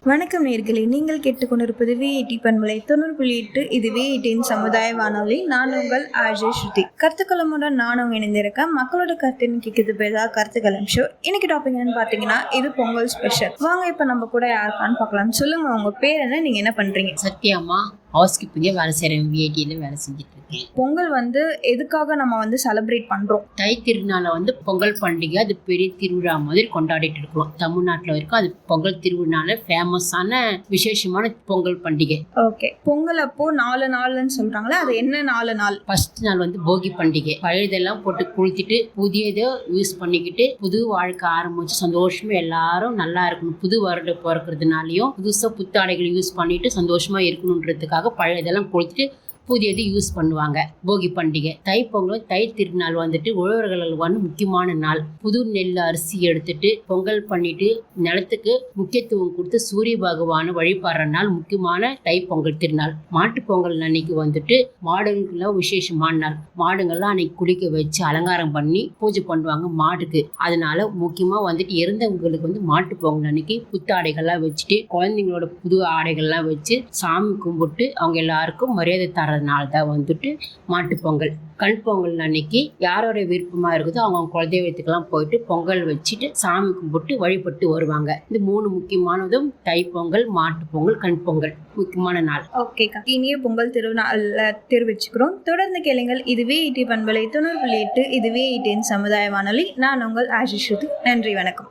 வணக்கம் நேயர்களே, நீங்கள் கேட்டுக்கொண்டிருப்பது விஐடி பண்பலை 90.8. இது விஐடியின் சமுதாய வானொலி. நான் உங்கள் ஆர்ஜே ஸ்ருதி. கருத்துக்களமுடன் நானும் இணைந்திருக்கேன். மக்களோட கருத்துன்னு கேட்குது பேதா கருத்துக்களம் ஷோ. இன்னைக்கு டாபிக் என்னன்னு பார்த்தீங்கன்னா, இது பொங்கல் ஸ்பெஷல். வாங்க இப்போ நம்ம கூட யாருக்கான்னு பார்க்கலாம். சொல்லுங்க, உங்க பேர் என்ன, நீங்க என்ன பண்றீங்க? சத்யாமா, ஹவுஸ் கீப்பிங்கே வேலை செய்கிறேன். விஐடியில் வேலை செஞ்சுட்டு இருக்கேன். பொங்கல் எதுக்காக நம்ம செலிப்ரேட் பண்றோம்? தை திருநாளை பொங்கல் பண்டிகை அது பெரிய திருவிழா மாதிரி கொண்டாடிட்டு இருக்கிறோம். தமிழ்நாட்டில் வரைக்கும் அது பொங்கல் திருவிழால ஃபேமஸான விசேஷமான பொங்கல் பண்டிகை. ஓகே, பொங்கல் அப்போ 4 நாள்னு சொல்றாங்களே, அது என்ன 4 நாள்? ஃபர்ஸ்ட் நாள் போகி பண்டிகை. பழையதெல்லாம் போட்டு குளித்துட்டு புதியதை யூஸ் பண்ணிக்கிட்டு புது வாழ்க்கை ஆரம்பிச்சு சந்தோஷமா எல்லாரும் நல்லா இருக்கணும். புது வருடம் பிறக்கிறதுனாலையும் புதுசாக புத்தாடைகள் யூஸ் பண்ணிட்டு சந்தோஷமா இருக்கணுன்றதுக்காக பழையதெல்லாம் கொளுத்திட்டு புதியது யூஸ் பண்ணுவாங்க. போகி பண்டிகை. தை பொங்கல் தை திருநாள் உழவர்கள் முக்கியமான நாள். புது நெல் அரிசி எடுத்துட்டு பொங்கல் பண்ணிட்டு நிலத்துக்கு முக்கியத்துவம் கொடுத்து சூரிய பகவானை வழிபடுற நாள் முக்கியமான தை பொங்கல் திருநாள். மாட்டு பொங்கல் அன்னைக்கு மாடுங்கெல்லாம் விசேஷமான நாள். மாடுங்கள்லாம் அன்னைக்கு குளிக்க வச்சு அலங்காரம் பண்ணி பூஜை பண்ணுவாங்க மாடுக்கு. அதனால முக்கியமா இறந்தவங்களுக்கு மாட்டு பொங்கல் அன்னைக்கு புத்தாடைகள்லாம் வச்சுட்டு குழந்தைங்களோட புது ஆடைகள்லாம் வச்சு சாமி கும்பிட்டு அவங்க எல்லாருக்கும் மரியாதை தர நாள்தான் மாட்டு பொங்கல். கண் பொங்கல் அன்னைக்கு யாரோட விருப்பமா இருக்குதோ அவங்க குலதெய்வத்துக்கெல்லாம் போயிட்டு பொங்கல் வச்சுட்டு சாமி கும்பிட்டு வழிபட்டு வருவாங்க. இந்த 3 முக்கியமானதும் தை பொங்கல், மாட்டு பொங்கல், கண் பொங்கல் முக்கியமான நாள். ஓகேக்கா, இனிய பொங்கல் திருநாள்ல தெரிவிச்சுக்கிறோம். தொடர்ந்து கேளுங்கள். இது விஐடி பண்பலை 90.8. இது விஐடியின் சமுதாய வானொலி. நான் உங்கள் ஆஷிஷுதி. நன்றி, வணக்கம்.